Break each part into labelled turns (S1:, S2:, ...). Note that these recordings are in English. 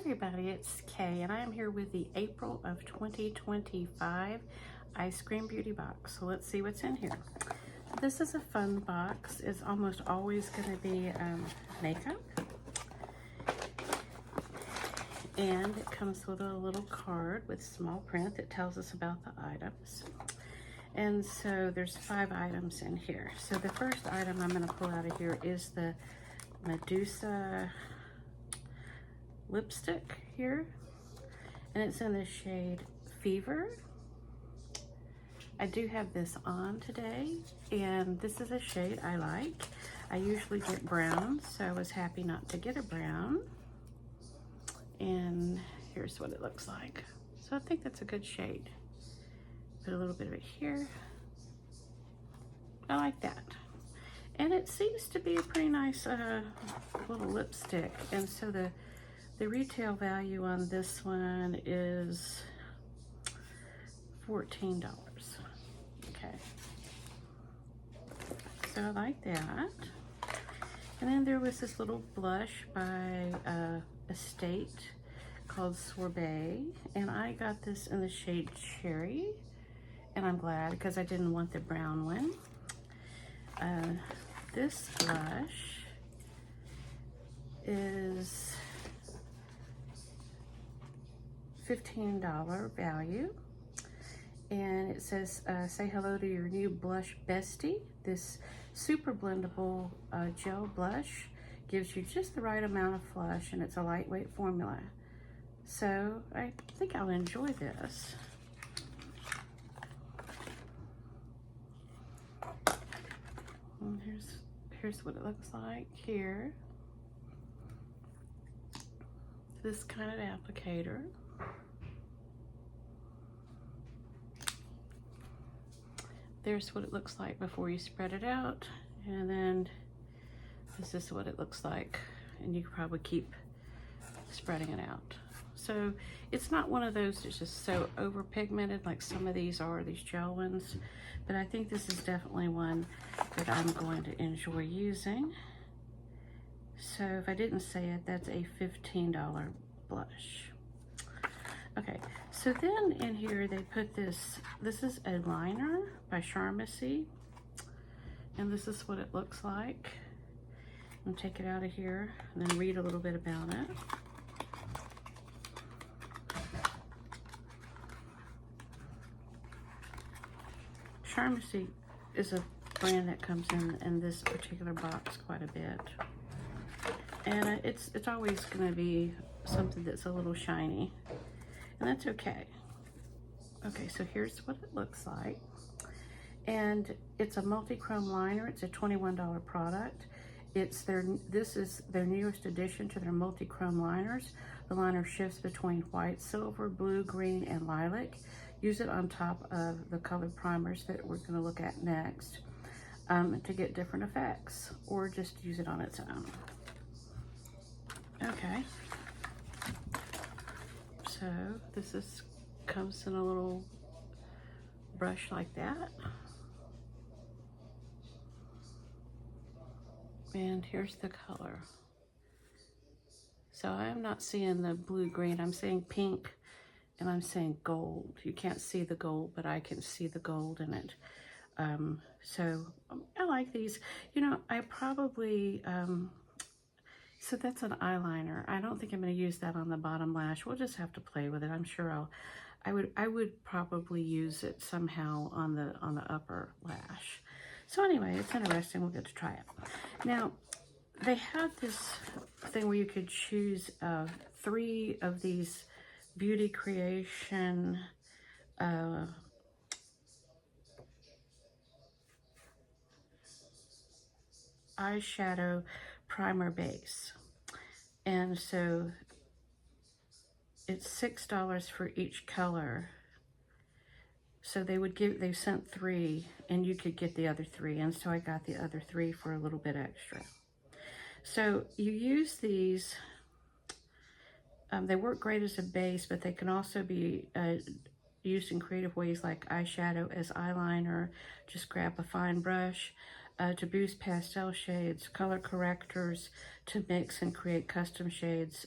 S1: everybody, it's Kay and I am here with the April of 2025 Ice Cream Beauty Box. So let's see what's in here. This is a fun box. It's almost always going to be makeup. And it comes with a little card with small print that tells us about the items. And so there's 5 items in here. So the first item I'm going to pull out of here is the Medusa lipstick here, and it's in the shade Fever. I do have this on today, and this is a shade I like. I usually get brown, so I was happy not to get a brown. And here's what it looks like. So I think that's a good shade. Put a little bit of it here. I like that. And it seems to be a pretty nice little lipstick. And so the retail value on this one is $14. Okay. So I like that. And then there was this little blush by Estate called Sorbet. And I got this in the shade Cherry. And I'm glad because I didn't want the brown one. This blush is $15 value, and it says say hello to your new blush bestie. This super blendable gel blush gives you just the right amount of flush, and it's a lightweight formula, so I think I'll enjoy this. And here's what it looks like here. This kind of applicator. There's what it looks like before you spread it out, and then this is what it looks like, and you can probably keep spreading it out. So it's not one of those that's just so over pigmented like some of these are, these gel ones, but I think this is definitely one that I'm going to enjoy using. So if I didn't say it, that's a $15 blush. Okay, so then in here they put this is a liner by Charmacy, and this is what it looks like. I'm gonna take it out of here and then read a little bit about it. Charmacy is a brand that comes in this particular box quite a bit, and it's always going to be something that's a little shiny, and that's okay. Okay, so here's what it looks like, and it's a multi-chrome liner. It's a $21 product. This is their newest addition to their multi-chrome liners. The liner shifts between white, silver, blue, green, and lilac. Use it on top of the colored primers that we're going to look at next to get different effects, or just use it on its own. Okay, so this comes in a little brush like that, and here's the color. So I'm not seeing the blue green, I'm seeing pink, and I'm saying gold. You can't see the gold, but I can see the gold in it. So I like these. You know, I probably, so that's an eyeliner. I don't think I'm going to use that on the bottom lash. We'll just have to play with it. I'm sure I would probably use it somehow on the upper lash. So anyway, it's interesting. We'll get to try it. Now, they had this thing where you could choose 3 of these Beauty Creation eyeshadow primer base, and so it's $6 for each color. So they sent 3, and you could get the other 3, and so I got the other 3 for a little bit extra. So you use these. They work great as a base, but they can also be used in creative ways like eyeshadow as eyeliner. Just grab a fine brush to boost pastel shades, color correctors to mix and create custom shades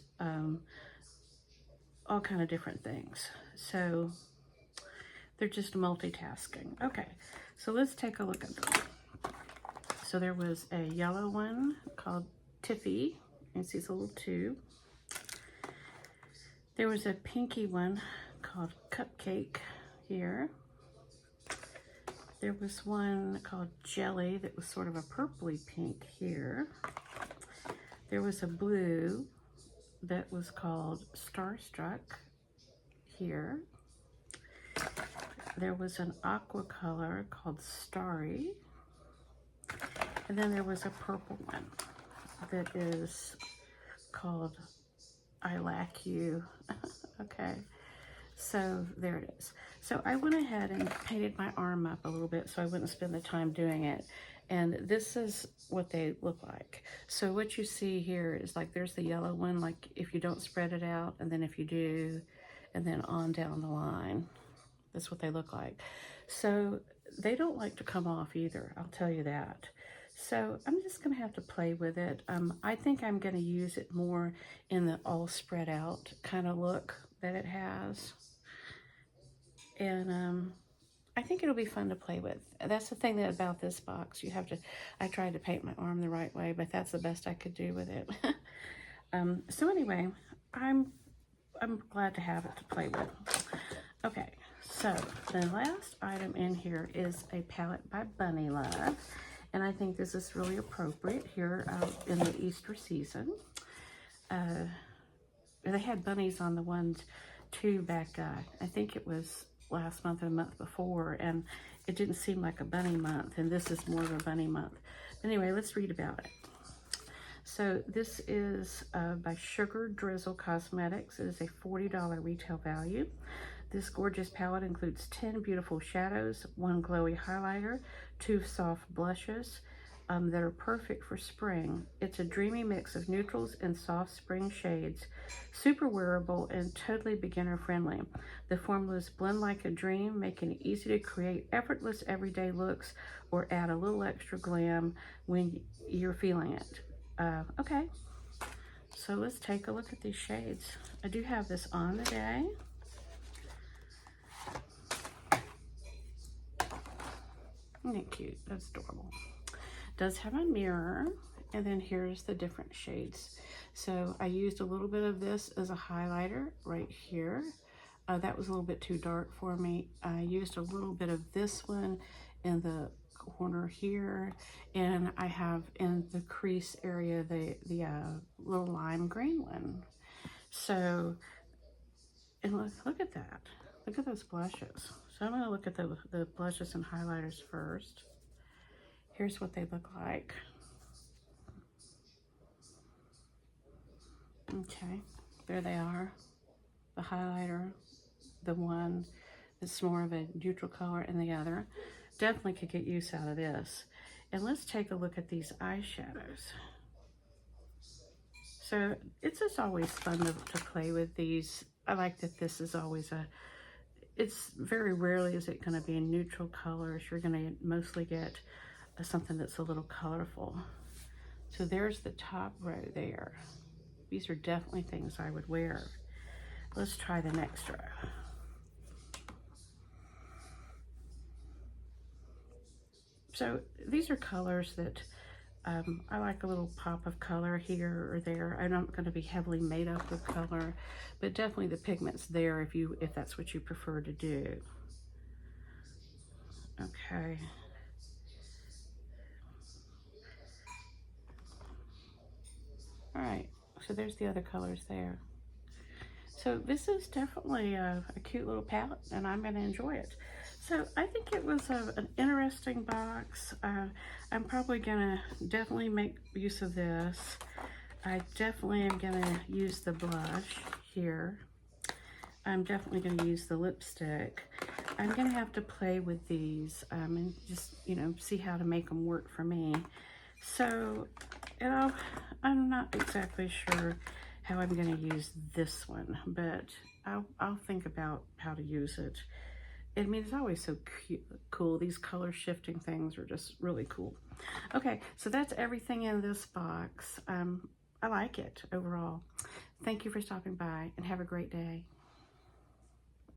S1: all kind of different things. So they're just multitasking. Okay, so let's take a look at them. So there was a yellow one called Tiffy. You see it's a little tube. There was a pinky one called Cupcake here. There was one called Jelly that was sort of a purpley pink here. There was a blue that was called Starstruck here. There was an aqua color called Starry. And then there was a purple one that is called I Lack You. Okay, so there it is. So I went ahead and painted my arm up a little bit so I wouldn't spend the time doing it. And this is what they look like. So what you see here is like there's the yellow one, like if you don't spread it out, and then if you do, and then on down the line. That's what they look like. So they don't like to come off either, I'll tell you that. So I'm just gonna have to play with it. I think I'm gonna use it more in the all spread out kind of look that it has. And I think it'll be fun to play with. That's the thing about this box. I tried to paint my arm the right way, but that's the best I could do with it. So anyway, I'm glad to have it to play with. Okay, so the last item in here is a palette by Bunny Love. And I think this is really appropriate here in the Easter season. They had bunnies on the ones too back, I think it was last month or the month before, and it didn't seem like a bunny month, and this is more of a bunny month. Anyway, let's read about it. So this is by Sugar Drizzle Cosmetics. It is a $40 retail value. This gorgeous palette includes 10 beautiful shadows, 1 glowy highlighter, 2 soft blushes that are perfect for spring. It's a dreamy mix of neutrals and soft spring shades, super wearable and totally beginner friendly. The formulas blend like a dream, making it easy to create effortless everyday looks or add a little extra glam when you're feeling it. Okay, so let's take a look at these shades. I do have this on today. Isn't it cute? That's adorable. Does have a mirror, and then here's the different shades. So I used a little bit of this as a highlighter right here. That was a little bit too dark for me. I used a little bit of this one in the corner here, and I have in the crease area the little lime green one. So, and look at that. Look at those blushes. So I'm going to look at the blushes and highlighters first. Here's what they look like. Okay, there they are. The highlighter, the one that's more of a neutral color, and the other. Definitely could get use out of this. And let's take a look at these eyeshadows. So it's just always fun to play with these. I like that this is always it's very rarely is it going to be in neutral colors. You're going to mostly get something that's a little colorful. So there's the top row there. These are definitely things I would wear. Let's try the next row. So these are colors that I like a little pop of color here or there. I'm not going to be heavily made up with color, but definitely the pigment's there if that's what you prefer to do. Okay. All right, so there's the other colors there. So this is definitely a cute little palette, and I'm going to enjoy it. So I think it was an interesting box. I'm probably going to definitely make use of this. I definitely am going to use the blush here. I'm definitely going to use the lipstick. I'm going to have to play with these and just, see how to make them work for me. So, I'm not exactly sure how I'm going to use this one, but I'll think about how to use it. I mean, it's always so cool. These color shifting things are just really cool. Okay, so that's everything in this box. I like it overall. Thank you for stopping by, and have a great day.